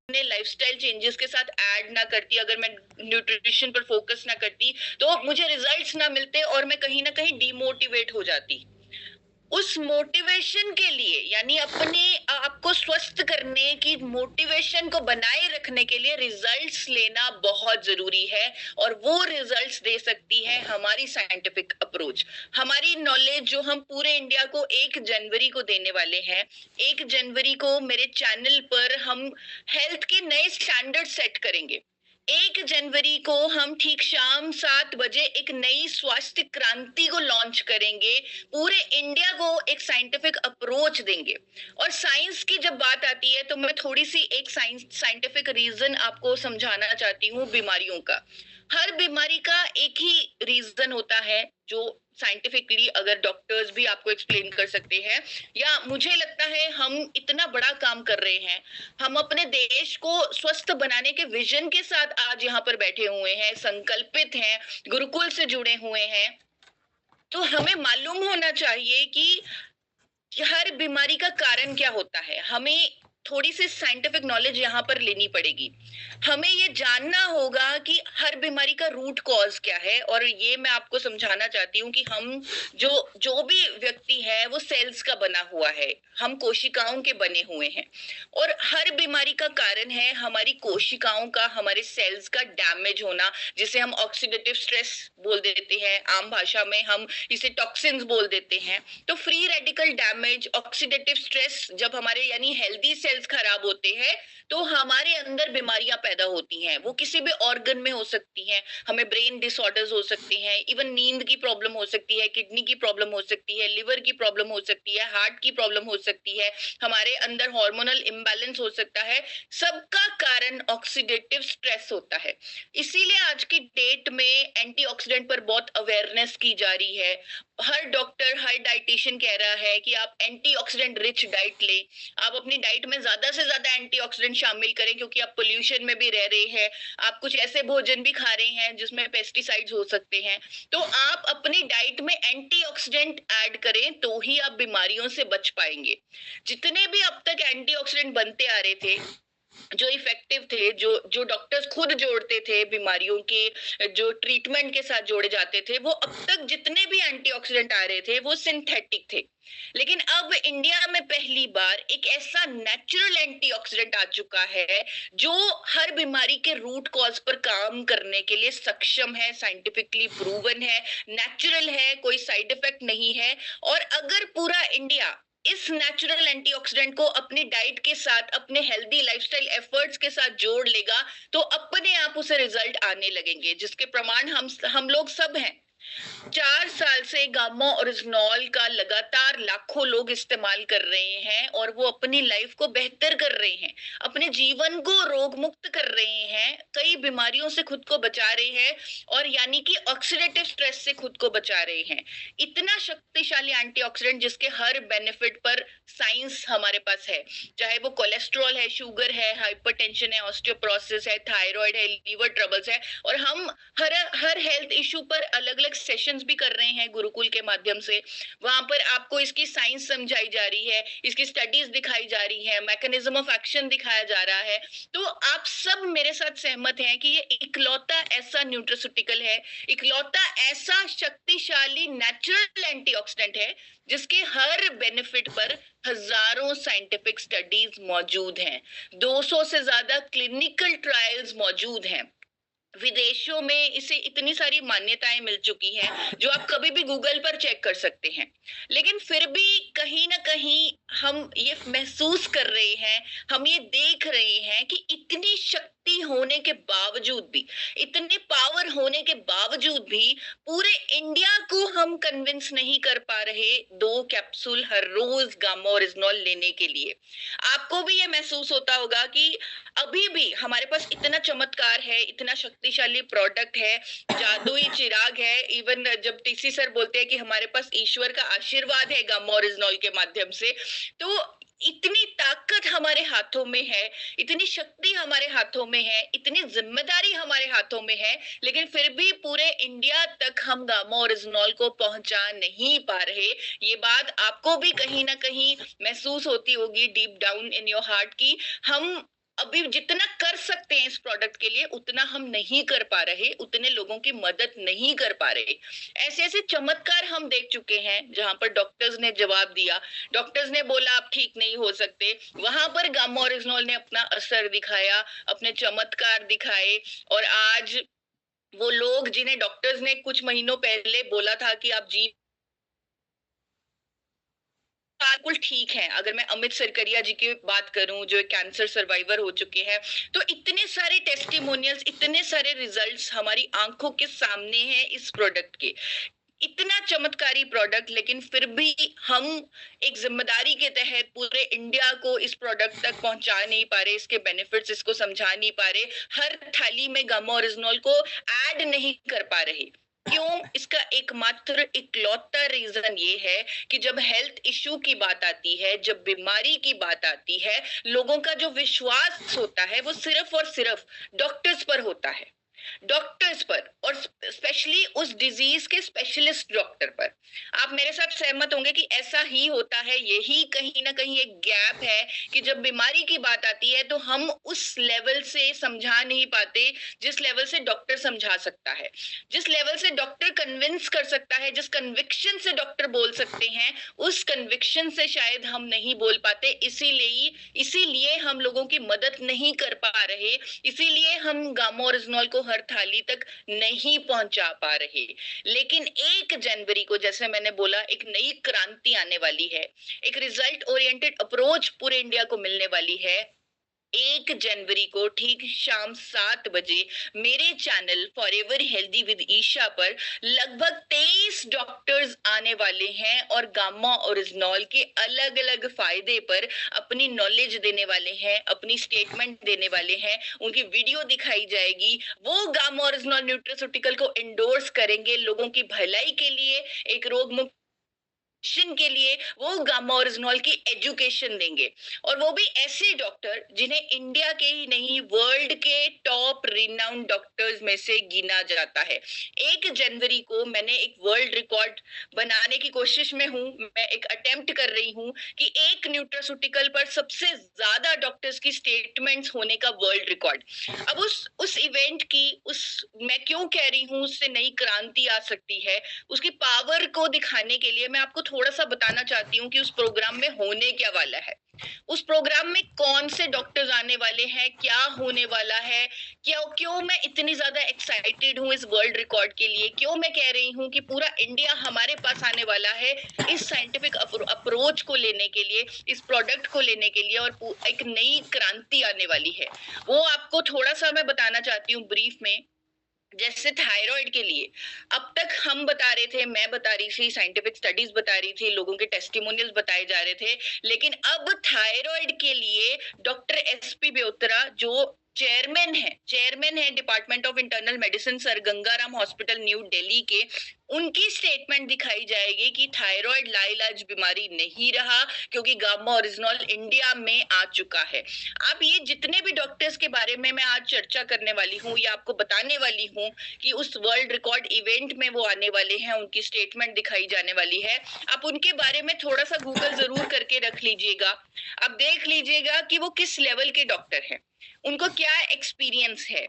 अपने lifestyle changes के साथ ऐड ना करती, अगर मैं न्यूट्रिशन पर फोकस ना करती, तो मुझे रिजल्ट्स ना मिलते और मैं कहीं ना कहीं डिमोटिवेट हो जाती। उस मोटिवेशन के लिए, यानी अपने आपको स्वस्थ करने की मोटिवेशन को बनाए रखने के लिए रिजल्ट्स लेना बहुत जरूरी है। और वो रिजल्ट्स दे सकती है हमारी साइंटिफिक अप्रोच। हमारी नॉलेज जो हम पूरे इंडिया को 1 जनवरी को देने वाले हैं। 1 जनवरी को मेरे चैनल पर हम हेल्थ के नए स्टैंडर्ड सेट करेंगे। 1 जनवरी को हम ठीक शाम 7 बजे एक नई स्वास्थ्य क्रांति को लॉन्च करेंगे। पूरे इंडिया को एक साइंटिफिक अप्रोच देंगे। और साइंस की जब बात आती है तो मैं थोड़ी सी एक साइंटिफिक रीजन आपको समझाना चाहती हूँ बीमारियों का। हर बीमारी का एक ही रीजन होता है जो साइंटिफिकली अगर डॉक्टर्स भी आपको एक्सप्लेन कर सकते हैं, या मुझे लगता है हम इतना बड़ा काम कर रहे हैं। हम अपने देश को स्वस्थ बनाने के विजन के साथ आज यहाँ पर बैठे हुए हैं, संकल्पित हैं, गुरुकुल से जुड़े हुए हैं। तो हमें मालूम होना चाहिए कि हर बीमारी का कारण क्या होता है। हमें थोड़ी सी साइंटिफिक नॉलेज यहाँ पर लेनी पड़ेगी। हमें ये जानना होगा कि हर बीमारी का रूट कॉज क्या है। और ये मैं आपको समझाना चाहती हूँ कि हम जो जो भी व्यक्ति है वो सेल्स का बना हुआ है। हम कोशिकाओं के बने हुए हैं। और हर बीमारी का कारण है हमारी कोशिकाओं का, हमारे सेल्स का डैमेज होना, जिसे हम ऑक्सीडेटिव स्ट्रेस बोल देते हैं। आम भाषा में हम इसे टॉक्सिन्स बोल देते हैं। तो free radical damage, oxidative stress जब हमारे यानी हेल्दी सेल्स खराब होते हैं तो हमारे अंदर बीमारियां पैदा होती हैं। वो किसी भी ऑर्गन में हो सकती हैं। हमें ब्रेन डिसऑर्डर्स हो सकते हैं, इवन नींद की प्रॉब्लम हो सकती है, किडनी की प्रॉब्लम हो सकती है, लिवर की प्रॉब्लम हो सकती है, हार्ट की प्रॉब्लम हो सकती है, हमारे अंदर हार्मोनल इम्बैलेंस हो सकता है। सबका कारण ऑक्सीडेटिव स्ट्रेस होता है। इसीलिए आज की डेट में एंटीऑक्सीडेंट पर बहुत अवेयरनेस की जा रही है। हर डॉक्टर, हर डाइटिशियन कह रहा है कि आप एंटीऑक्सीडेंट रिच डाइट लें। आप अपनी डाइट में ज्यादा से ज्यादा एंटीऑक्सीडेंट शामिल करें, क्योंकि आप पोल्यूशन में भी रह रहे हैं। आप कुछ ऐसे भोजन भी खा रहे हैं जिसमें पेस्टिसाइड्स हो सकते हैं। तो आप अपनी डाइट में एंटीऑक्सीडेंट ऐड करें तो ही आप बीमारियों से बच पाएंगे। जितने भी अब तक एंटीऑक्सीडेंट बनते आ रहे थे, जो इफेक्टिव थे, जो जो डॉक्टर्स खुद जोड़ते थे बीमारियों के, जो ट्रीटमेंट के साथ जोड़े जाते थे, वो अब तक जितने भी एंटीऑक्सीडेंट आ रहे थे वो सिंथेटिक थे। लेकिन अब इंडिया में पहली बार एक ऐसा नेचुरल एंटीऑक्सीडेंट आ चुका है जो हर बीमारी के रूट कॉज पर काम करने के लिए सक्षम है, साइंटिफिकली प्रूवन है, नेचुरल है, कोई साइड इफेक्ट नहीं है। और अगर पूरा इंडिया इस नेचुरल एंटीऑक्सीडेंट को अपनी डाइट के साथ, अपने हेल्दी लाइफस्टाइल एफर्ट्स के साथ जोड़ लेगा तो अपने आप उसे रिजल्ट आने लगेंगे, जिसके प्रमाण हम लोग सब हैं। 4 साल से गामा ओरिजिनॉल का लगातार लाखों लोग इस्तेमाल कर रहे हैं और वो अपनी लाइफ को बेहतर कर रहे हैं, अपने जीवन को रोग मुक्त कर रहे हैं, कई बीमारियों से खुद को बचा रहे हैं, और यानी कि ऑक्सीडेटिव स्ट्रेस से खुद को बचा रहे हैं। इतना शक्तिशाली एंटीऑक्सीडेंट जिसके हर बेनिफिट पर साइंस हमारे पास है, चाहे वो कोलेस्ट्रॉल है, शुगर है, हाइपरटेंशन है, ऑस्टियोपोरोसिस है, थायराइड है, लीवर ट्रबल्स है। और हम हर हर हेल्थ इशू पर अलग अलग सेशंस भी कर रहे हैं गुरुकुल के माध्यम से। वहां पर आपको इसकी साइंस समझाई जा रही है, इसकी स्टडीज दिखाई जा रही है, मैकेनिज्म ऑफ एक्शन दिखाया जा रहा है। तो आप सब मेरे साथ सहमत हैं कि ये इकलौता ऐसा न्यूट्रास्यूटिकल है, इकलौता ऐसा शक्तिशाली नेचुरल एंटीऑक्सीडेंट है जिसके हर बेनिफिट पर हजारों साइंटिफिक स्टडीज मौजूद हैं। 200 से ज्यादा क्लिनिकल ट्रायल्स मौजूद हैं। विदेशों में इसे इतनी सारी मान्यताएं मिल चुकी हैं जो आप कभी भी गूगल पर चेक कर सकते हैं। लेकिन फिर भी कहीं ना कहीं हम ये महसूस कर रहे हैं, हम ये देख रहे हैं कि इतनी शक्ति होने के बावजूद भी, इतने पावर होने के बावजूद भी पूरे इंडिया को हम कन्विंस नहीं कर पा रहे 2 कैप्सूल हर रोज गामा ओरिजिनॉल लेने के लिए। आपको भी ये महसूस होता होगा कि अभी भी हमारे पास इतना चमत्कार है, इतना शक्तिशाली प्रोडक्ट है, जादुई चिराग है। इवन जब टीसी सर बोलते हैं कि हमारे पास ईश्वर का आशीर्वाद है गामा ओरिजिनॉल के माध्यम से, तो इतनी ताकत हमारे हाथों में है, इतनी शक्ति हमारे हाथों में है, इतनी जिम्मेदारी हमारे हाथों में है, लेकिन फिर भी पूरे इंडिया तक हम गामा ओरिजिनॉल को पहुंचा नहीं पा रहे। ये बात आपको भी कहीं ना कहीं महसूस होती होगी deep down in your heart की हम अभी जितना कर सकते हैं इस प्रोडक्ट के लिए उतना हम नहीं कर पा रहे, उतने लोगों की मदद नहीं कर पा रहे। ऐसे ऐसे चमत्कार हम देख चुके हैं जहां पर डॉक्टर्स ने जवाब दिया, डॉक्टर्स ने बोला आप ठीक नहीं हो सकते, वहां पर गामा ओरिजिनल ने अपना असर दिखाया, अपने चमत्कार दिखाए। और आज वो लोग जिन्हें डॉक्टर्स ने कुछ महीनों पहले बोला था कि आप जी बिल्कुल ठीक है, अगर मैं अमित सरकरिया जी की बात करूं जो एक कैंसर सर्वाइवर हो चुके हैं, तो इतने सारे टेस्टिमोनियल्स, इतने सारे रिजल्ट्स हमारी आंखों के सामने हैं इस प्रोडक्ट के। इतना चमत्कारी प्रोडक्ट, लेकिन फिर भी हम एक जिम्मेदारी के तहत पूरे इंडिया को इस प्रोडक्ट तक पहुंचा नहीं पा रहे, इसके बेनिफिट्स इसको समझा नहीं पा रहे, हर थाली में गामा ओरिजिनल को ऐड नहीं कर पा रहे। क्यों? इसका एकमात्र इकलौता रीजन ये है कि जब हेल्थ इश्यू की बात आती है, जब बीमारी की बात आती है, लोगों का जो विश्वास होता है वो सिर्फ और सिर्फ डॉक्टर्स पर होता है, डॉक्टर्स पर, और स्पेशली उस डिजीज के स्पेशलिस्ट डॉक्टर पर। आप मेरे साथ सहमत होंगे कि ऐसा ही होता है, यही कहीं ना कहीं एक गैप है कि जब बीमारी की बात आती है तो हम उस लेवल से समझा नहीं पाते जिस लेवल से डॉक्टर समझा सकता है, जिस लेवल से डॉक्टर कन्विंस कर सकता है, जिस कन्विक्शन से डॉक्टर बोल सकते हैं, उस कन्विक्शन से शायद हम नहीं बोल पाते। इसीलिए हम लोगों की मदद नहीं कर पा रहे, इसीलिए हम गामा ओरिजिनल को हर थाली तक नहीं पहुंचा पा रहे। लेकिन 1 जनवरी को, जैसे मैंने बोला, एक नई क्रांति आने वाली है, एक रिजल्ट ओरिएंटेड अप्रोच पूरे इंडिया को मिलने वाली है। 1 जनवरी को ठीक शाम 7 बजे मेरे channel forever healthy with Isha पर लगभग 23 डॉक्टर्स आने वाले हैं और गामा ओरिजिनल के अलग अलग फायदे पर अपनी नॉलेज देने वाले हैं, अपनी स्टेटमेंट देने वाले हैं, उनकी वीडियो दिखाई जाएगी। वो गामा ओरिजिनल न्यूट्रास्यूटिकल को इंडोर्स करेंगे लोगों की भलाई के लिए, एक रोग मुक्त के लिए वो गामा ओरिजिनल की एजुकेशन देंगे। और वो भी ऐसे डॉक्टर जिन्हें इंडिया के ही नहीं वर्ल्ड के टॉप रिनाउंड डॉक्टर्स में से गिना जाता है। 1 जनवरी को मैंने एक वर्ल्ड रिकॉर्ड बनाने की कोशिश में हूँ, मैं एक अटेम्प्ट कर रही हूँ कि एक न्यूट्रास्यूटिकल पर सबसे ज्यादा डॉक्टर्स की स्टेटमेंट्स होने का वर्ल्ड रिकॉर्ड। अब उस इवेंट की, उस, मैं क्यों कह रही हूँ उससे नई क्रांति आ सकती है, उसकी पावर को दिखाने के लिए मैं आपको थोड़ा सा बताना चाहती हूँ कि उस प्रोग्राम में होने क्या वाला है, उस प्रोग्राम में कौन से डॉक्टर्स आने वाले हैं, क्या होने वाला है, क्यों मैं इतनी ज्यादा एक्साइटेड हूँ इस वर्ल्ड रिकॉर्ड के लिए, क्यों मैं कह रही हूँ कि पूरा इंडिया हमारे पास आने वाला है इस साइंटिफिक अप्रोच को लेने के लिए, इस प्रोडक्ट को लेने के लिए, और एक नई क्रांति आने वाली है। वो आपको थोड़ा सा मैं बताना चाहती हूँ ब्रीफ में। जैसे थायराइड के लिए अब तक हम बता रहे थे, मैं बता रही थी, साइंटिफिक स्टडीज बता रही थी, लोगों के टेस्टिमोनियल्स बताए जा रहे थे, लेकिन अब थायराइड के लिए डॉक्टर एसपी ब्योत्रा जो चेयरमैन है department of internal medicine sir Gangaram hospital new Delhi के, उनकी स्टेटमेंट दिखाई जाएगी कि थायराइड लाइलाज बीमारी नहीं रहा क्योंकि गामा ओरिजिनल इंडिया में आ चुका है। आप ये जितने भी डॉक्टर्स के बारे में मैं आज चर्चा करने वाली हूँ या आपको बताने वाली हूँ कि उस वर्ल्ड रिकॉर्ड इवेंट में वो आने वाले हैं, उनकी स्टेटमेंट दिखाई जाने वाली है, आप उनके बारे में थोड़ा सा गूगल जरूर करके रख लीजिएगा। आप देख लीजिएगा कि वो किस लेवल के डॉक्टर हैं, उनको क्या एक्सपीरियंस है,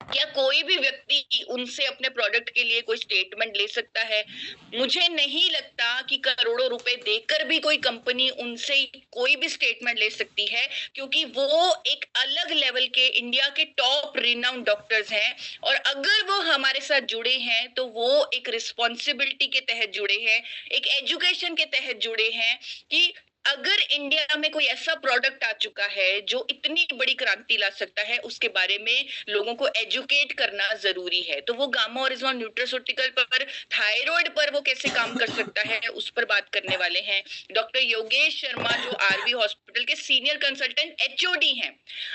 क्या कोई भी व्यक्ति उनसे अपने प्रोडक्ट के लिए कोई स्टेटमेंट ले सकता है? मुझे नहीं लगता कि करोड़ों रुपए देकर भी कोई कंपनी उनसे कोई भी स्टेटमेंट ले सकती है, क्योंकि वो एक अलग लेवल के इंडिया के टॉप रिनाउंड डॉक्टर्स हैं। और अगर वो हमारे साथ जुड़े हैं तो वो एक रिस्पॉन्सिबिलिटी के तहत जुड़े हैं, एक एजुकेशन के तहत जुड़े हैं कि अगर इंडिया में कोई ऐसा प्रोडक्ट आ चुका है जो इतनी बड़ी क्रांति ला सकता है, उसके बारे में लोगों को एजुकेट करना जरूरी है। तो वो गामा ओरिजिनल न्यूट्रास्यूटिकल पर, थायराइड पर वो कैसे काम कर सकता है उस पर बात करने वाले हैं। डॉक्टर योगेश शर्मा जो आरवी हॉस्पिटल के सीनियर कंसल्टेंट एचओडी हैं,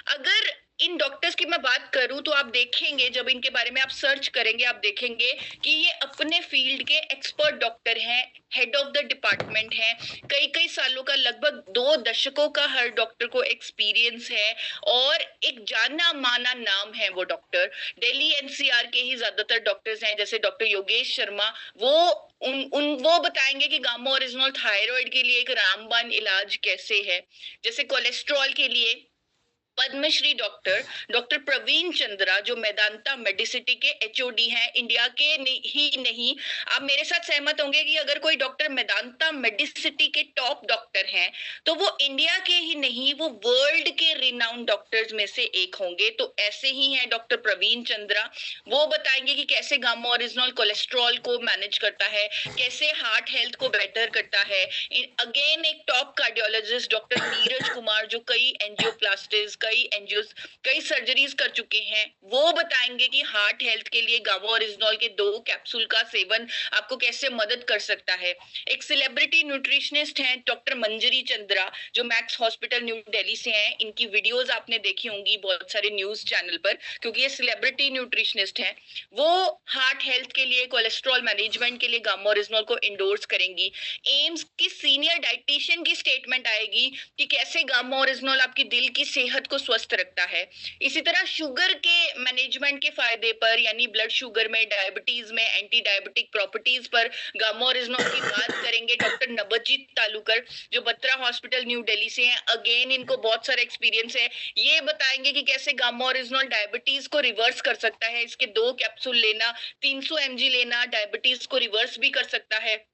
अगर इन डॉक्टर्स की मैं बात करूं तो आप देखेंगे, जब इनके बारे में आप सर्च करेंगे आप देखेंगे कि ये अपने फील्ड के एक्सपर्ट डॉक्टर हैं, हेड ऑफ द डिपार्टमेंट हैं, कई कई सालों का, लगभग 2 दशकों का हर डॉक्टर को एक्सपीरियंस है और एक जाना माना नाम है वो डॉक्टर। दिल्ली एनसीआर के ही ज्यादातर डॉक्टर्स हैं, जैसे डॉक्टर योगेश शर्मा, वो बताएंगे कि गामा ओरिजिनल थायराइड के लिए एक रामबाण इलाज कैसे है, जैसे कोलेस्ट्रॉल के लिए पद्मश्री डॉक्टर डॉक्टर प्रवीण चंद्रा, जो मेदांता मेडिसिटी के एचओडी हैं, इंडिया के ही नहीं, आप मेरे साथ सहमत होंगे कि अगर कोई डॉक्टर मेदांता मेडिसिटी के टॉप डॉक्टर हैं तो वो इंडिया के ही नहीं, वो वर्ल्ड के रिनाउंड डॉक्टर्स में से एक होंगे। तो ऐसे ही हैं डॉक्टर प्रवीण चंद्रा। वो बताएंगे कि कैसे गामा ओरिजिनल कोलेस्ट्रॉल को मैनेज करता है, कैसे हार्ट हेल्थ को बेटर करता है। अगेन एक top cardiologist doctor Neeraj Kumar, जो कई एंजियोप्लास्टिस, कई सर्जरीज कर चुके हैं, वो बताएंगे कि हार्ट हेल्थ के लिए गामा ओरिजिनल के 2 कैप्सूल का सेवन आपको कैसे मदद कर सकता है। एक सेलिब्रिटी न्यूट्रिशनिस्ट हैं डॉक्टर मंजरी चंद्रा, जो मैक्स हॉस्पिटल न्यू दिल्ली से हैं। इनकी वीडियोस आपने देखी होंगी बहुत सारे न्यूज चैनल पर, क्योंकि ये सेलिब्रिटी न्यूट्रिशनिस्ट हैं। वो हार्ट हेल्थ के लिए, कोलेस्ट्रॉल मैनेजमेंट के लिए गामा ओरिजिनल को इंडोर्स करेंगी। एम्स की सीनियर डाइटिशियन की स्टेटमेंट आएगी कि कैसे गामा ओरिजिनल आपकी दिल की सेहत को स्वस्थ रखता है। इसी तरह शुगर के मैनेजमेंट के फायदे पर, यानी ब्लड शुगर में, डायबिटीज में एंटी डायबिटिक प्रॉपर्टीज पर गामा ओरिजिनल की बात करेंगे डॉक्टर नवजीत तालुकर, जो बत्रा हॉस्पिटल न्यू दिल्ली से हैं। अगेन इनको बहुत सारा एक्सपीरियंस है। ये बताएंगे कि कैसे गामा ओरिजिनल डायबिटीज को रिवर्स कर सकता है। इसके 2 कैप्सूल लेना, 300 mg लेना डायबिटीज को रिवर्स भी कर सकता है।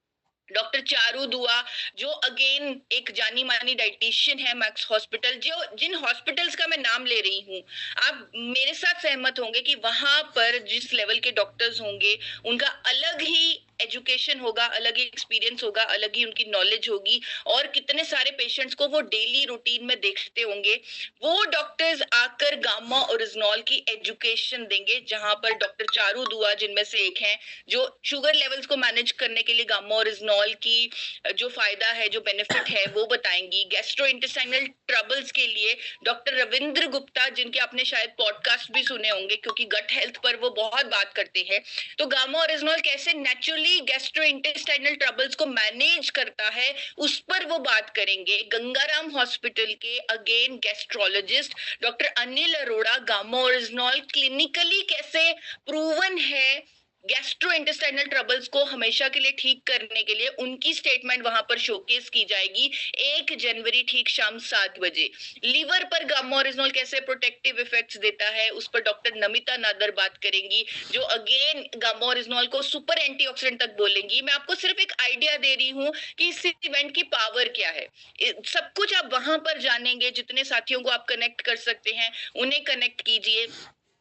डॉक्टर चारू दुआ, जो अगेन एक जानी मानी डाइटिशियन है मैक्स हॉस्पिटल, जो जिन हॉस्पिटल्स का मैं नाम ले रही हूँ, आप मेरे साथ सहमत होंगे कि वहां पर जिस लेवल के डॉक्टर्स होंगे उनका अलग ही एजुकेशन होगा, अलग ही एक्सपीरियंस होगा, अलग ही उनकी नॉलेज होगी, और कितने सारे पेशेंट्स को वो डेली रूटीन में देखते होंगे। वो डॉक्टर्स आकर गामा ओरिजिनल की एजुकेशन देंगे, जहां पर डॉक्टर चारू दुआ जिनमें से एक हैं, जो शुगर लेवल्स को मैनेज करने के लिए गामा ओरिजिनल की जो फायदा है, जो बेनिफिट है, वो बताएंगी। गैस्ट्रो इंटेस्टाइनल ट्रबल्स के लिए डॉक्टर रविंद्र गुप्ता, जिनके आपने शायद पॉडकास्ट भी सुने होंगे, क्योंकि गट हेल्थ पर वो बहुत बात करते हैं। तो गामा ओरिजिनल कैसे नेचुरली गैस्ट्रो इंटेस्टाइनल ट्रबल्स को मैनेज करता है, उस पर वो बात करेंगे। गंगाराम हॉस्पिटल के again gastrologist doctor Anil Arora, gamma original clinically कैसे प्रूवन है गैस्ट्रो इंटेस्टाइनल ट्रबल्स को हमेशा के लिए ठीक करने के लिए, उनकी स्टेटमेंट वहां पर शोकेस की जाएगी 1 जनवरी ठीक शाम 7 बजे। लीवर पर गामा ओरिजिनल कैसे प्रोटेक्टिव इफेक्ट्स देता है, उस पर डॉक्टर नमिता नादर बात करेंगी, जो अगेन गामा ओरिजिनल को सुपर एंटीऑक्सीडेंट तक बोलेंगी। मैं आपको सिर्फ एक आइडिया दे रही हूँ कि इस इवेंट की पावर क्या है। सब कुछ आप वहां पर जानेंगे। जितने साथियों को आप कनेक्ट कर सकते हैं उन्हें कनेक्ट कीजिए।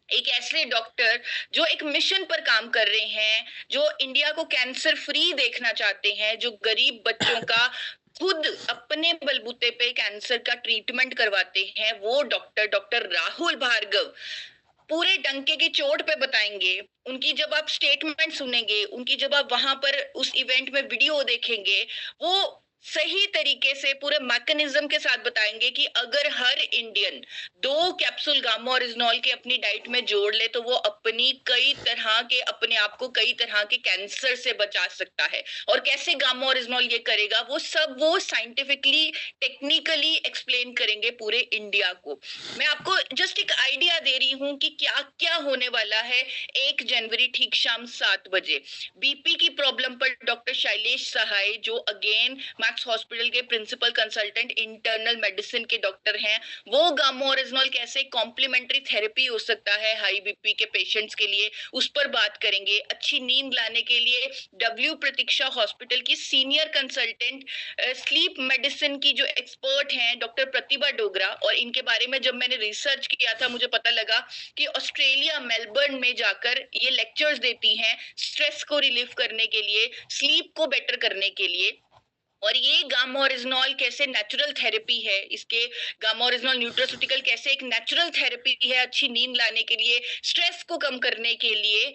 एक ऐसे डॉक्टर जो एक मिशन पर काम कर रहे हैं, जो इंडिया को कैंसर फ्री देखना चाहते हैं, जो गरीब बच्चों का खुद अपने बलबूते पे कैंसर का ट्रीटमेंट करवाते हैं, वो डॉक्टर राहुल भार्गव पूरे डंके की चोट पे बताएंगे। उनकी जब आप स्टेटमेंट सुनेंगे, उनकी जब आप वहां पर उस इवेंट में वीडियो देखेंगे, वो सही तरीके से पूरे मैकेनिज्म के साथ बताएंगे कि अगर हर इंडियन 2 कैप्सूल गामा ओरिजिनल के अपनी डाइट में जोड़ ले तो वो अपने आप को कई तरह के कैंसर से बचा सकता है। और कैसे गामा ओरिजिनल ये करेगा, वो साइंटिफिकली, टेक्निकली एक्सप्लेन करेंगे पूरे इंडिया को। मैं आपको जस्ट एक आइडिया दे रही हूँ कि क्या क्या होने वाला है 1 जनवरी ठीक शाम 7 बजे। बीपी की प्रॉब्लम पर डॉक्टर शैलेश सहाय, जो अगेन मैक्स हॉस्पिटल के प्रिंसिपल कंसल्टेंट इंटरनल मेडिसिन के डॉक्टर हैं, वो गामा ओरिजिनल कैसे कॉम्प्लीमेंट्री थेरेपी हो सकता है हाई बीपी के पेशेंट्स के लिए, उस पर बात करेंगे। अच्छी नींद लाने के लिए डब्ल्यू प्रतीक्षा हॉस्पिटल की सीनियर कंसल्टेंट स्लीप मेडिसिन की जो एक्सपर्ट हैं डॉक्टर प्रतिभा डोगरा, और इनके बारे में जब मैंने रिसर्च किया था मुझे पता लगा कि ऑस्ट्रेलिया मेलबर्न में जाकर ये लेक्चर्स देती हैं स्ट्रेस को रिलीव करने के लिए, स्लीप को बेटर करने के लिए। और ये गामा ओरिजिनल कैसे नेचुरल थेरेपी है, इसके गामा ओरिजिनल न्यूट्रास्यूटिकल कैसे एक नेचुरल थेरेपी है अच्छी नींद लाने के लिए, स्ट्रेस को कम करने के लिए,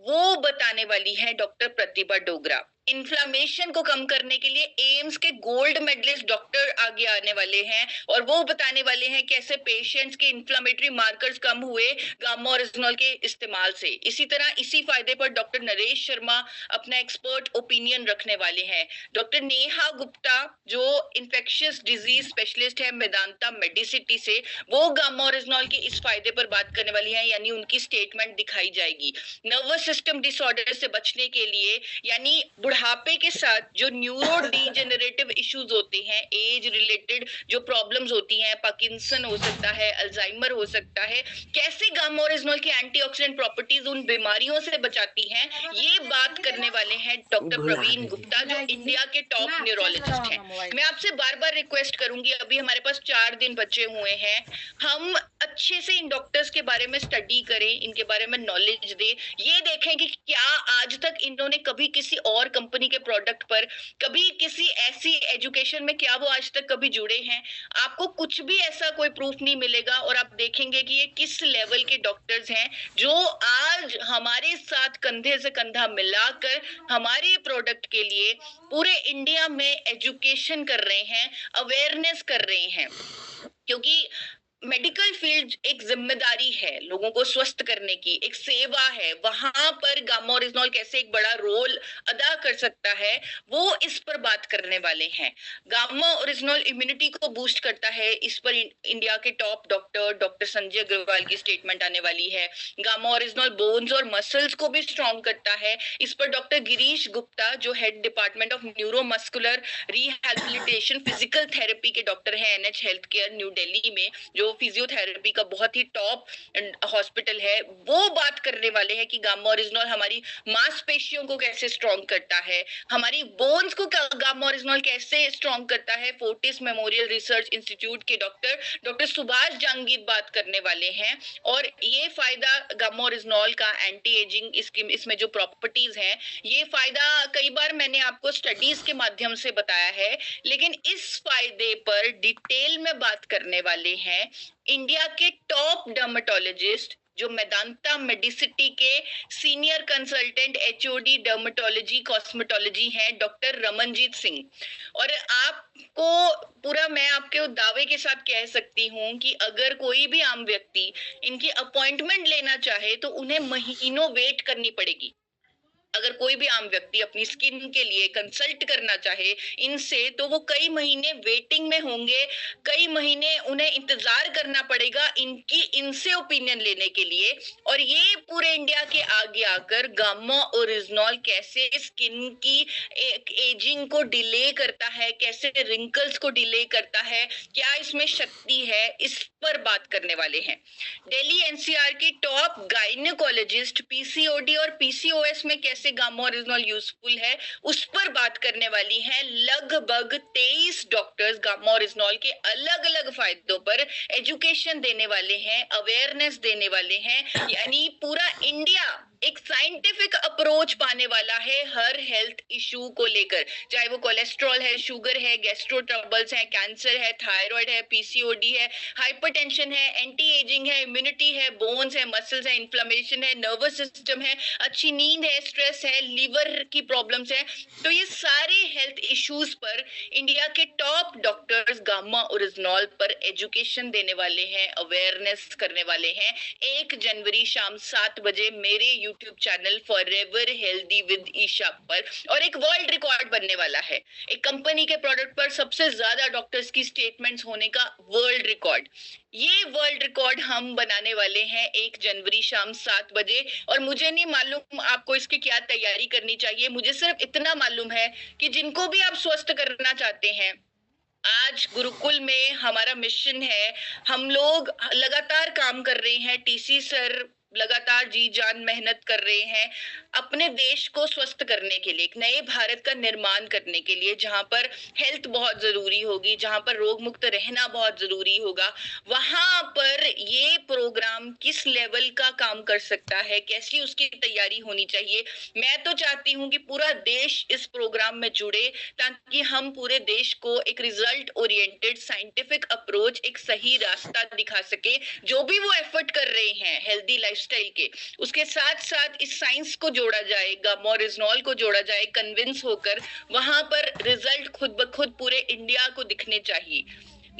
वो बताने वाली है डॉक्टर प्रतिभा डोगरा। इन्फ्लामेशन को कम करने के लिए एम्स के गोल्ड मेडलिस्ट डॉक्टर आगे आने वाले हैं, और वो बताने वाले हैं कैसे पेशेंट्स के इन्फ्लामेटरी मार्कर्स कम हुए गामा ओरिजिनल के इस्तेमाल से। इसी तरह इसी फायदे पर डॉक्टर नरेश शर्मा अपना एक्सपर्ट ओपिनियन रखने वाले हैं। डॉक्टर नेहा गुप्ता, जो इन्फेक्शियस डिजीज स्पेशलिस्ट है मेदांता मेडिसिटी से, वो गामा ओरिजिनल के इस फायदे पर बात करने वाली है, यानी उनकी स्टेटमेंट दिखाई जाएगी। नर्वस सिस्टम डिसऑर्डर से बचने के लिए, यानी बुढ़ापे के साथ जो न्यूरो डीजेनरेटिव इश्यूज होते हैं, एज रिलेटेड जो प्रॉब्लम्स होती हैं, पार्किंसन हो सकता है, अल्जाइमर हो सकता है, कैसे गामा ओरिजिनल की एंटीऑक्सीडेंट प्रॉपर्टीज उन बीमारियों से बचाती हैं, ये बात करने वाले हैं डॉक्टर प्रवीण गुप्ता, जो इंडिया के टॉप न्यूरोलॉजिस्ट हैं। मैं आपसे बार बार रिक्वेस्ट करूंगी, अभी हमारे पास 4 दिन बचे हुए हैं, हम अच्छे से इन डॉक्टर्स के बारे में स्टडी करें, इनके बारे में नॉलेज दें, ये देखें कि क्या आज तक इन्होंने कभी किसी और कंपनी के प्रोडक्ट पर, कभी किसी ऐसी एजुकेशन में क्या वो आज तक कभी जुड़े हैं। आपको कुछ भी ऐसा कोई प्रूफ नहीं मिलेगा, और आप देखेंगे कि ये किस लेवल के डॉक्टर्स हैं जो आज हमारे साथ कंधे से कंधा मिलाकर हमारे प्रोडक्ट के लिए पूरे इंडिया में एजुकेशन कर रहे हैं, अवेयरनेस कर रहे हैं। क्योंकि मेडिकल फील्ड एक जिम्मेदारी है, लोगों को स्वस्थ करने की एक सेवा है, वहां पर गामा ओरिजिनल कैसे एक बड़ा रोल अदा कर सकता है, वो इस पर बात करने वाले हैं। गामा ओरिजिनल इम्यूनिटी को बूस्ट करता है, इस पर इंडिया के टॉप डॉक्टर संजय अग्रवाल की स्टेटमेंट आने वाली है। गामा ओरिजिनल बोन्स और मसल्स को भी स्ट्रॉन्ग करता है, इस पर डॉक्टर गिरीश गुप्ता जो head department of neuromuscular rehabilitation physical therapy के डॉक्टर हैं NH health care new Delhi में, जो फिजियोथेरेपी का बहुत ही टॉप हॉस्पिटल है, वो बात करने वाले हैं कि गामा ओरिजिनल हमारी मांसपेशियों को कैसे स्ट्रॉन्ग करता है, हमारी बोन्स को गामा ओरिजिनल कैसे स्ट्रॉन्ग करता है। फोर्टिस मेमोरियल रिसर्च इंस्टीट्यूट के डॉक्टर सुभाष जहांगीर बात करने वाले हैं, और ये फायदा गामा ओरिजिनल का एंटी एजिंग इसमें जो प्रॉपर्टीज हैं, ये फायदा कई बार मैंने आपको स्टडीज के माध्यम से बताया है, लेकिन इस फायदे पर डिटेल में बात करने वाले हैं इंडिया के टॉप डर्मेटोलॉजिस्ट, जो मेदांता मेडिसिटी के senior consultant HOD dermatology cosmetology हैं, डॉक्टर रमनजीत सिंह। और आपको पूरा मैं आपके दावे के साथ कह सकती हूं कि अगर कोई भी आम व्यक्ति इनकी अपॉइंटमेंट लेना चाहे तो उन्हें महीनों वेट करनी पड़ेगी। अगर कोई भी आम व्यक्ति अपनी स्किन के लिए कंसल्ट करना चाहे इनसे, तो वो कई महीने वेटिंग में होंगे, कई महीने उन्हें इंतजार करना पड़ेगा इनसे ओपिनियन लेने के लिए। और ये पूरे इंडिया के आगे आकर गामा ओरिजिनल कैसे स्किन की एजिंग को डिले करता है, कैसे रिंकल्स को डिले करता है, क्या इसमें शक्ति है, इस पर बात करने वाले हैं। दिल्ली NCR की टॉप गायनेकोलॉजिस्ट PCOD और PCOS में कैसे गामा ओरिजिनल यूजफुल है, उस पर बात करने वाली हैं। लगभग 23 डॉक्टर्स गामा ओरिजिनल के अलग अलग फायदों पर एजुकेशन देने वाले हैं, अवेयरनेस देने वाले हैं, यानी पूरा इंडिया एक साइंटिफिक अप्रोच पाने वाला है हर हेल्थ इशू को लेकर, चाहे वो कोलेस्ट्रॉल है, शुगर है, गैस्ट्रो ट्रबल्स है, कैंसर है, थायराइड है, PCOD है, हाइपरटेंशन है, एंटी एजिंग है, इम्यूनिटी है, बोन्स है, मसल्स है, इन्फ्लेमेशन है, नर्वस सिस्टम है, अच्छी नींद है, स्ट्रेस है, लीवर की प्रॉब्लम्स है। तो ये सारे हेल्थ इश्यूज पर इंडिया के टॉप डॉक्टर्स गामा ओरिजिनल पर एजुकेशन देने वाले हैं, अवेयरनेस करने वाले हैं। 1 जनवरी शाम 7 बजे मेरे YouTube channel forever healthy with Isha पर, और एक वर्ल्ड रिकॉर्ड बनने वाला है, एक कंपनी के प्रोडक्ट पर सबसे ज्यादा डॉक्टर्स की स्टेटमेंट्स होने का वर्ल्ड रिकॉर्ड। ये वर्ल्ड रिकॉर्ड हम बनाने वाले हैं 1 जनवरी शाम 7 बजे। और मुझे नहीं मालूम आपको इसकी क्या तैयारी करनी चाहिए, मुझे सिर्फ इतना मालूम है कि जिनको भी आप स्वस्थ करना चाहते हैं, आज गुरुकुल में हमारा मिशन है, हम लोग लगातार काम कर रहे हैं, TC सर लगातार जी जान मेहनत कर रहे हैं अपने देश को स्वस्थ करने के लिए, एक नए भारत का निर्माण करने के लिए, जहां पर हेल्थ बहुत जरूरी होगी, जहां पर रोग मुक्त रहना बहुत जरूरी होगा। वहां पर ये प्रोग्राम किस लेवल का काम कर सकता है, कैसी उसकी तैयारी होनी चाहिए, मैं तो चाहती हूँ कि पूरा देश इस प्रोग्राम में जुड़े, ताकि हम पूरे देश को एक रिजल्ट ओरिएंटेड साइंटिफिक अप्रोच, एक सही रास्ता दिखा सके। जो भी वो एफर्ट कर रहे हैं हेल्दी लाइफस्टाइल के, उसके साथ साथ इस साइंस को जोड़ा जाए, गामा ओरिजिनल को जोड़ा जाए, कन्विंस होकर वहां पर रिजल्ट खुद ब खुद पूरे इंडिया को दिखने चाहिए।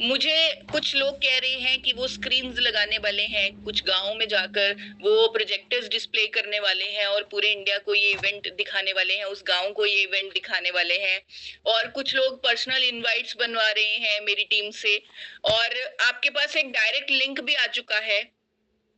मुझे कुछ लोग कह रहे हैं कि वो स्क्रीन्स लगाने वाले हैं, कुछ गांव में जाकर वो प्रोजेक्टर्स डिस्प्ले करने वाले हैं और पूरे इंडिया को ये इवेंट दिखाने वाले हैं, उस गांव को ये इवेंट दिखाने वाले हैं। और कुछ लोग पर्सनल इनवाइट्स बनवा रहे हैं मेरी टीम से, और आपके पास एक डायरेक्ट लिंक भी आ चुका है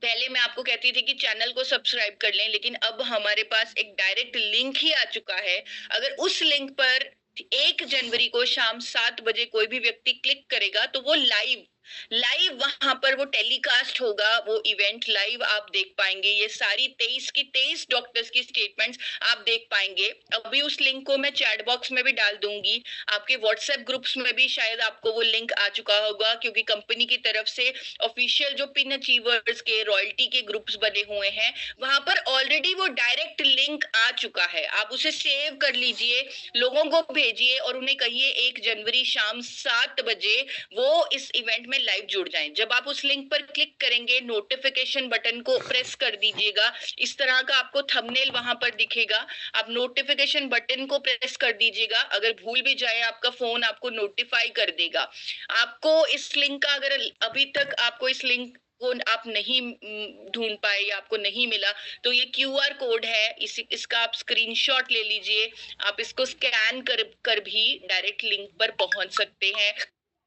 पहले मैं आपको कहती थी कि चैनल को सब्सक्राइब कर लें, लेकिन अब हमारे पास एक डायरेक्ट लिंक ही आ चुका है। अगर उस लिंक पर 1 जनवरी को शाम 7 बजे कोई भी व्यक्ति क्लिक करेगा तो वो लाइव लाइव वहां पर वो टेलीकास्ट होगा, वो इवेंट लाइव आप देख पाएंगे। ये सारी 23 की 23 डॉक्टर्स की स्टेटमेंट्स आप देख पाएंगे। अभी उस लिंक को मैं चैट बॉक्स में भी डाल दूंगी, आपके व्हाट्सएप ग्रुप्स में भी शायद आपको वो लिंक आ चुका होगा, क्योंकि कंपनी की तरफ से ऑफिशियल जो पिन अचीवर्स के रॉयल्टी के ग्रुप्स बने हुए हैं वहां पर ऑलरेडी वो डायरेक्ट लिंक आ चुका है। आप उसे सेव कर लीजिए, लोगों को भेजिए और उन्हें कहिए 1 जनवरी शाम 7 बजे वो इस इवेंट में लाइव जुड़ जाएं। जब आप उस लिंक पर क्लिक करेंगे, नोटिफिकेशन बटन को प्रेस कर दीजिएगा, इस तरह का आपको थंबनेल वहां पर दिखेगा। आप नोटिफिकेशन बटन को प्रेस कर दीजिएगा, अगर भूल भी जाए आपका फोन आपको नोटिफाई कर देगा। आपको इस लिंक का, अगर अभी तक आपको इस लिंक को आप नहीं ढूंढ पाए या आपको नहीं मिला, तो ये QR कोड है, इसका आप स्क्रीनशॉट ले लीजिए। आप इसको स्कैन कर भी डायरेक्ट लिंक पर पहुंच सकते हैं,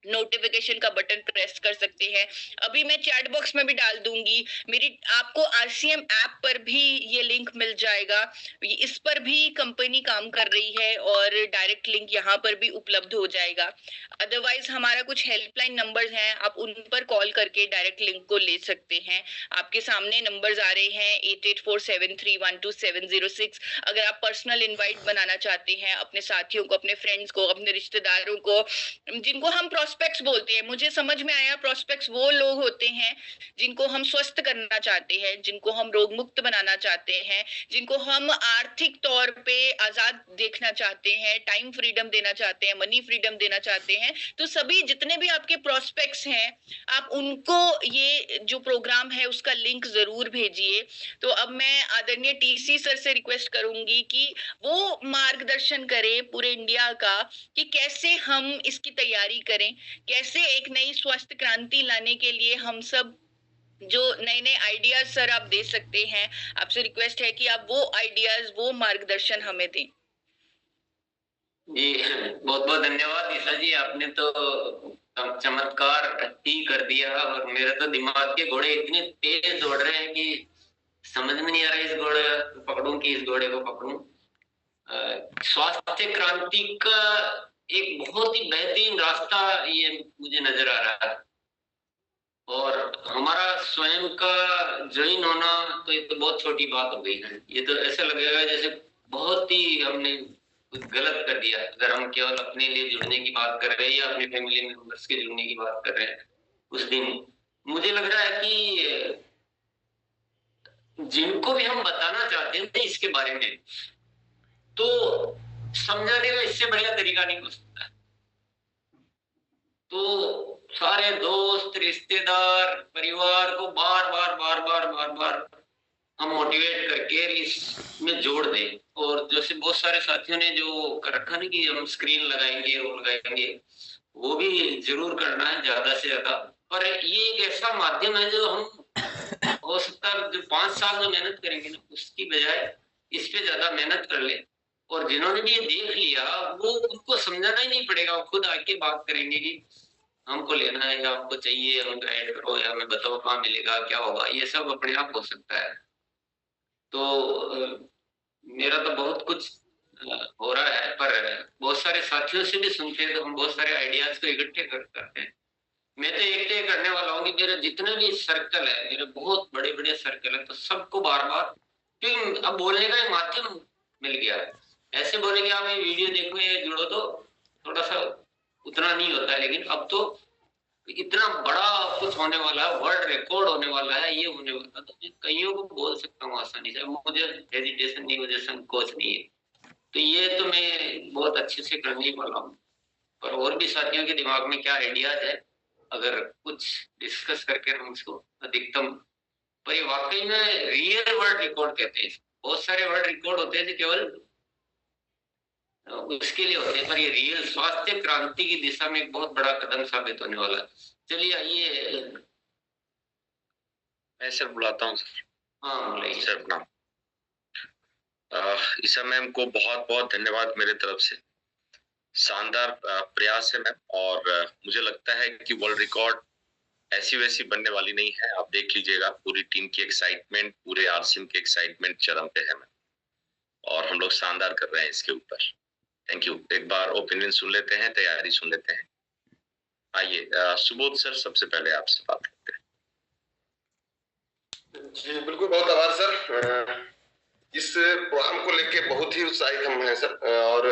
नोटिफिकेशन का बटन प्रेस कर सकते हैं। अभी मैं चैट बॉक्स में भी डाल दूंगी, मेरी आपको RCM ऐप पर भी ये लिंक मिल जाएगा। इस पर भी कंपनी काम कर रही है और डायरेक्ट लिंक यहाँ पर भी उपलब्ध हो जाएगा। अदरवाइज हमारा कुछ हेल्पलाइन नंबर्स हैं, आप उन पर कॉल करके डायरेक्ट लिंक को ले सकते हैं। आपके सामने नंबर्स आ रहे हैं 8847312706। अगर आप पर्सनल इनवाइट बनाना चाहते हैं अपने साथियों को, अपने फ्रेंड्स को, अपने रिश्तेदारों को, जिनको हम प्रोस्पेक्ट्स बोलते हैं, मुझे समझ में आया प्रोस्पेक्ट्स वो लोग होते हैं जिनको हम स्वस्थ करना चाहते हैं, जिनको हम रोग मुक्त बनाना चाहते हैं, जिनको हम आर्थिक तौर पे आजाद देखना चाहते हैं, टाइम फ्रीडम देना चाहते हैं, मनी फ्रीडम देना चाहते हैं। तो सभी जितने भी आपके प्रोस्पेक्ट्स हैं, आप उनको ये जो प्रोग्राम है उसका लिंक जरूर भेजिए। तो अब मैं आदरणीय TC सर से रिक्वेस्ट करूंगी कि वो मार्गदर्शन करें पूरे इंडिया का कि कैसे हम इसकी तैयारी करें, कैसे एक नई स्वास्थ्य क्रांति लाने के लिए हम सब जो नए नए आइडियाज सर आप दे सकते हैं। आपसे रिक्वेस्ट है कि आप वो आइडियाज, वो मार्गदर्शन हमें दें। जी बहुत बहुत धन्यवाद ईशा जी, आपने तो चमत्कार ही कर दिया और मेरे तो दिमाग के घोड़े इतने तेज दौड़ रहे हैं कि समझ में नहीं आ रहा इस घोड़े को पकड़ूं कि इस घोड़े को पकड़ूं। स्वास्थ्य क्रांति का एक बहुत ही बेहतरीन रास्ता ये मुझे नजर आ रहा है, और हमारा स्वयं का ज्वाइन होना तो ये तो बहुत छोटी बात हो गई है। ये तो ऐसा लगेगा जैसे बहुत ही हमने कुछ गलत कर दिया अगर हम केवल अपने लिए जुड़ने की बात कर रहे हैं या अपने फैमिली मेंबर्स के जुड़ने की बात कर रहे हैं। उस दिन मुझे लग रहा है कि जिनको भी हम बताना चाहते हैं इसके बारे में, तो समझाने का इससे बढ़िया तरीका नहीं हो सकता। तो सारे दोस्त, रिश्तेदार, परिवार को बार बार बार बार बार बार हम मोटिवेट करके इसमें जोड़ दें। और जैसे बहुत सारे साथियों ने जो कर रखा ना कि हम स्क्रीन लगाएंगे वो लगाएंगे, वो भी जरूर करना है ज्यादा से ज्यादा। पर ये एक ऐसा माध्यम है जो हम हो सकता है जो 5 साल जो मेहनत करेंगे ना, उसकी बजाय इस पे ज्यादा मेहनत कर ले। और जिन्होंने भी ये देख लिया वो उनको समझाना ही नहीं पड़ेगा, वो खुद आके बात करेंगे कि हमको लेना है या हमको चाहिए, हम गाइड करो या हमें बताओ कहाँ मिलेगा, क्या होगा। ये सब अपने आप हो सकता है। तो मेरा तो बहुत कुछ हो रहा है, पर बहुत सारे साथियों से भी सुनते हैं तो हम बहुत सारे आइडियाज को इकट्ठे करते हैं। मैं तो एक तय करने वाला हूँ कि मेरे जितने भी सर्कल है, मेरे बहुत बड़े बड़े सर्कल है, तो सबको बार बार, क्योंकि अब बोलने का एक माध्यम मिल गया है। ऐसे बोलेंगे आप ये वीडियो देखो ये जुड़ो तो थोड़ा सा उतना नहीं होता है, लेकिन अब तो इतना बड़ा कुछ होने वाला है, वर्ल्ड रिकॉर्ड होने वाला है, ये होने वाला है, तो कईयों को बोल सकता हूँ आसानी से, मुझे हेजिटेशन नहीं, मुझे संकोच नहीं है। तो ये तो मैं बहुत अच्छे से करने वाला हूँ। पर और भी साथियों के दिमाग में क्या आइडियाज है, अगर कुछ डिस्कस करके हम उसको अधिकतम, पर ये वाकई में रियल वर्ल्ड रिकॉर्ड कहते हैं। बहुत सारे वर्ल्ड रिकॉर्ड होते हैं जो केवल उसके लिए होते हैं, पर ये रियल स्वास्थ्य क्रांति की दिशा में एक बहुत बड़ा कदम साबित होने वाला है। चलिए आइए मैं सर बुलाता हूँ। हाँ बोलिए सर प्रणाम। ईशा मैम को बहुत बहुत धन्यवाद मेरे तरफ से। शानदार प्रयास है मैम, और मुझे लगता है कि वर्ल्ड रिकॉर्ड ऐसी वैसी बनने वाली नहीं है। आप देख लीजिएगा, पूरी टीम की एक्साइटमेंट, पूरे आरसीएम की एक्साइटमेंट चरम पे है और हम लोग शानदार कर रहे हैं इसके ऊपर। Thank you. एक बार ओपिनियन सुन लेते हैं, तैयारी सुन लेते हैं। आइए सुबोध सर, सबसे पहले आपसे बात करते हैं। जी बिल्कुल, बहुत आभार सर। इस प्रोग्राम को लेके बहुत ही उत्साहित हम हैं सर। और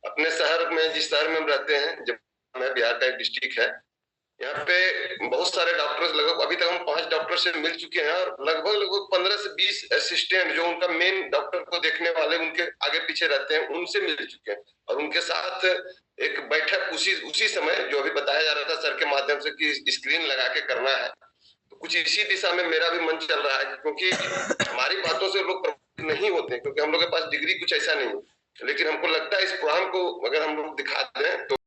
अपने शहर में, जिस शहर में हम रहते हैं, जब मैं बिहार का एक डिस्ट्रिक्ट है, यहाँ पे बहुत सारे डॉक्टर्स, लगभग अभी तक हम 5 डॉक्टर से मिल चुके हैं और लगभग 15 से 20 असिस्टेंट जो उनका मेन डॉक्टर को देखने वाले उनके आगे पीछे रहते हैं, उनसे मिल चुके हैं। और उनके साथ एक बैठक उसी समय जो अभी बताया जा रहा था सर के माध्यम से कि स्क्रीन लगा के करना है, तो कुछ इसी दिशा में मेरा भी मन चल रहा है, क्योंकि हमारी बातों से लोग प्रभावित नहीं होते, क्योंकि हम लोग के पास डिग्री कुछ ऐसा नहीं है। लेकिन हमको लगता है इस प्रोग्राम को अगर हम लोग दिखा दें तो